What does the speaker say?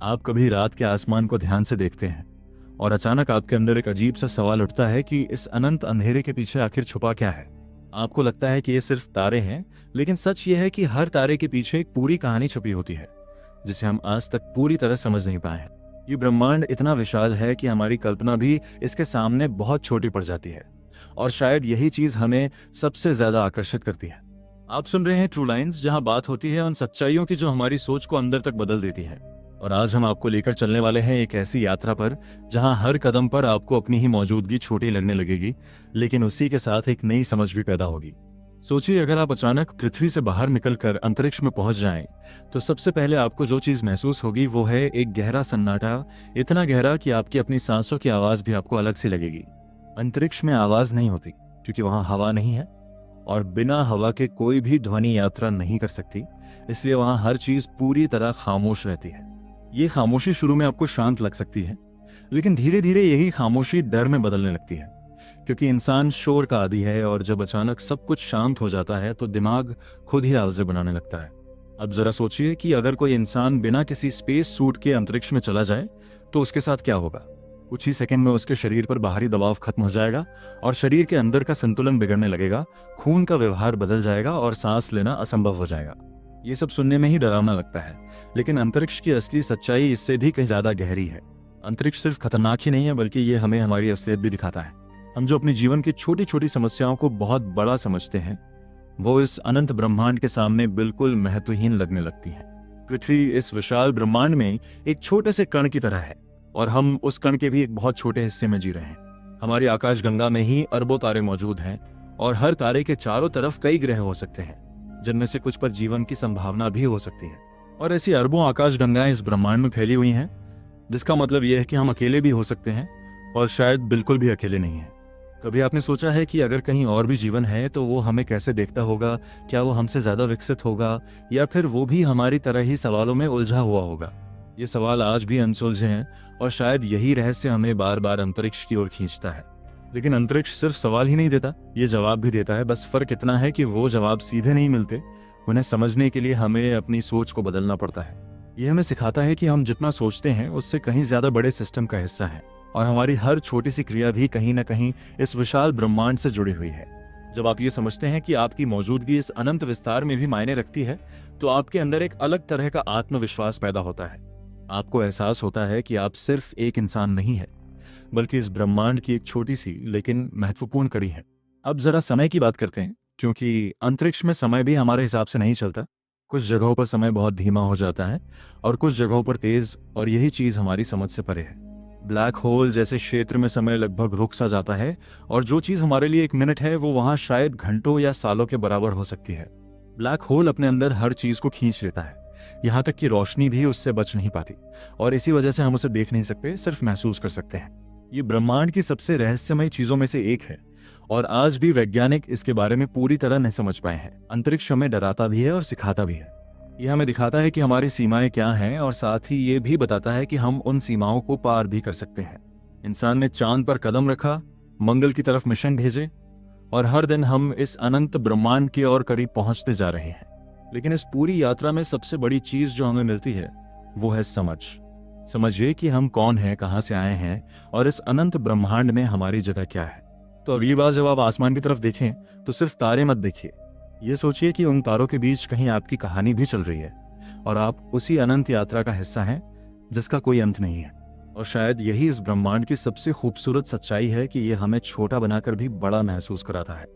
आप कभी रात के आसमान को ध्यान से देखते हैं और अचानक आपके अंदर एक अजीब सा सवाल उठता है कि इस अनंत अंधेरे के पीछे आखिर छुपा क्या है। आपको लगता है कि ये सिर्फ तारे हैं, लेकिन सच ये है कि हर तारे के पीछे एक पूरी कहानी छुपी होती है जिसे हम आज तक पूरी तरह समझ नहीं पाए हैं। ये ब्रह्मांड इतना विशाल है कि हमारी कल्पना भी इसके सामने बहुत छोटी पड़ जाती है, और शायद यही चीज हमें सबसे ज्यादा आकर्षित करती है। आप सुन रहे हैं ट्रू लाइन्स, जहां बात होती है उन सच्चाइयों की जो हमारी सोच को अंदर तक बदल देती है। और आज हम आपको लेकर चलने वाले हैं एक ऐसी यात्रा पर जहां हर कदम पर आपको अपनी ही मौजूदगी छोटी लगने लगेगी, लेकिन उसी के साथ एक नई समझ भी पैदा होगी। सोचिए, अगर आप अचानक पृथ्वी से बाहर निकलकर अंतरिक्ष में पहुंच जाएं, तो सबसे पहले आपको जो चीज महसूस होगी वो है एक गहरा सन्नाटा, इतना गहरा कि आपकी अपनी सांसों की आवाज भी आपको अलग सी लगेगी। अंतरिक्ष में आवाज नहीं होती क्योंकि वहां हवा नहीं है, और बिना हवा के कोई भी ध्वनि यात्रा नहीं कर सकती, इसलिए वहां हर चीज पूरी तरह खामोश रहती है। ये खामोशी शुरू में आपको शांत लग सकती है, लेकिन धीरे धीरे यही खामोशी डर में बदलने लगती है, क्योंकि इंसान शोर का आदी है, और जब अचानक सब कुछ शांत हो जाता है तो दिमाग खुद ही आवाजें बनाने लगता है। अब जरा सोचिए कि अगर कोई इंसान बिना किसी स्पेस सूट के अंतरिक्ष में चला जाए तो उसके साथ क्या होगा। कुछ ही सेकंड में उसके शरीर पर बाहरी दबाव खत्म हो जाएगा और शरीर के अंदर का संतुलन बिगड़ने लगेगा, खून का व्यवहार बदल जाएगा और सांस लेना असंभव हो जाएगा। ये सब सुनने में ही डरावना लगता है, लेकिन अंतरिक्ष की असली सच्चाई इससे भी कहीं ज्यादा गहरी है। अंतरिक्ष सिर्फ खतरनाक ही नहीं है, बल्कि ये हमें हमारी असलियत भी दिखाता है। हम जो अपने जीवन की छोटी छोटी समस्याओं को बहुत बड़ा समझते हैं, वो इस अनंत ब्रह्मांड के सामने बिल्कुल महत्वहीन लगने लगती हैं। पृथ्वी इस विशाल ब्रह्मांड में एक छोटे से कण की तरह है, और हम उस कण के भी एक बहुत छोटे हिस्से में जी रहे हैं। हमारी आकाशगंगा में ही अरबों तारे मौजूद हैं, और हर तारे के चारों तरफ कई ग्रह हो सकते हैं, जिनमें से कुछ पर जीवन की संभावना भी हो सकती है। और ऐसी अरबों आकाशगंगाएं इस ब्रह्मांड में फैली हुई हैं, जिसका मतलब यह है कि हम अकेले भी हो सकते हैं, और शायद बिल्कुल भी अकेले नहीं हैं। कभी आपने सोचा है कि अगर कहीं और भी जीवन है तो वो हमें कैसे देखता होगा? क्या वो हमसे ज्यादा विकसित होगा, या फिर वो भी हमारी तरह ही सवालों में उलझा हुआ होगा? ये सवाल आज भी अनसुलझे हैं, और शायद यही रहस्य हमें बार बार अंतरिक्ष की ओर खींचता है। लेकिन अंतरिक्ष सिर्फ सवाल ही नहीं देता, ये जवाब भी देता है। बस फर्क इतना है कि वो जवाब सीधे नहीं मिलते, उन्हें समझने के लिए हमें अपनी सोच को बदलना पड़ता है। ये हमें सिखाता है कि हम जितना सोचते हैं उससे कहीं ज्यादा बड़े सिस्टम का हिस्सा है, और हमारी हर छोटी सी क्रिया भी कहीं ना कहीं इस विशाल ब्रह्मांड से जुड़ी हुई है। जब आप ये समझते हैं कि आपकी मौजूदगी इस अनंत विस्तार में भी मायने रखती है, तो आपके अंदर एक अलग तरह का आत्मविश्वास पैदा होता है। आपको एहसास होता है कि आप सिर्फ एक इंसान नहीं है, बल्कि इस ब्रह्मांड की एक छोटी सी लेकिन महत्वपूर्ण कड़ी है। अब जरा समय की बात करते हैं, क्योंकि अंतरिक्ष में समय भी हमारे हिसाब से नहीं चलता। कुछ जगहों पर समय बहुत धीमा हो जाता है, और कुछ जगहों पर तेज, और यही चीज हमारी समझ से परे है। ब्लैक होल जैसे क्षेत्र में समय लगभग रुक सा जाता है, और जो चीज हमारे लिए एक मिनट है वो वहां शायद घंटों या सालों के बराबर हो सकती है। ब्लैक होल अपने अंदर हर चीज को खींच लेता है, यहाँ तक कि रोशनी भी उससे बच नहीं पाती, और इसी वजह से हम उसे देख नहीं सकते, सिर्फ महसूस कर सकते हैं। ये ब्रह्मांड की सबसे रहस्यमय चीजों में से एक है, और आज भी वैज्ञानिक इसके बारे में पूरी तरह नहीं समझ पाए हैं। अंतरिक्ष हमें डराता भी है और सिखाता भी है। यह हमें दिखाता है कि हमारी सीमाएं क्या हैं, और साथ ही ये भी बताता है कि हम उन सीमाओं को पार भी कर सकते हैं। इंसान ने चांद पर कदम रखा, मंगल की तरफ मिशन भेजे, और हर दिन हम इस अनंत ब्रह्मांड की ओर करीब पहुंचते जा रहे हैं। लेकिन इस पूरी यात्रा में सबसे बड़ी चीज जो हमें मिलती है वो है समझ। समझिए कि हम कौन हैं, कहां से आए हैं, और इस अनंत ब्रह्मांड में हमारी जगह क्या है। तो अगली बार जब आप आसमान की तरफ देखें तो सिर्फ तारे मत देखिए, ये सोचिए कि उन तारों के बीच कहीं आपकी कहानी भी चल रही है, और आप उसी अनंत यात्रा का हिस्सा हैं जिसका कोई अंत नहीं है। और शायद यही इस ब्रह्मांड की सबसे खूबसूरत सच्चाई है कि ये हमें छोटा बनाकर भी बड़ा महसूस कराता है।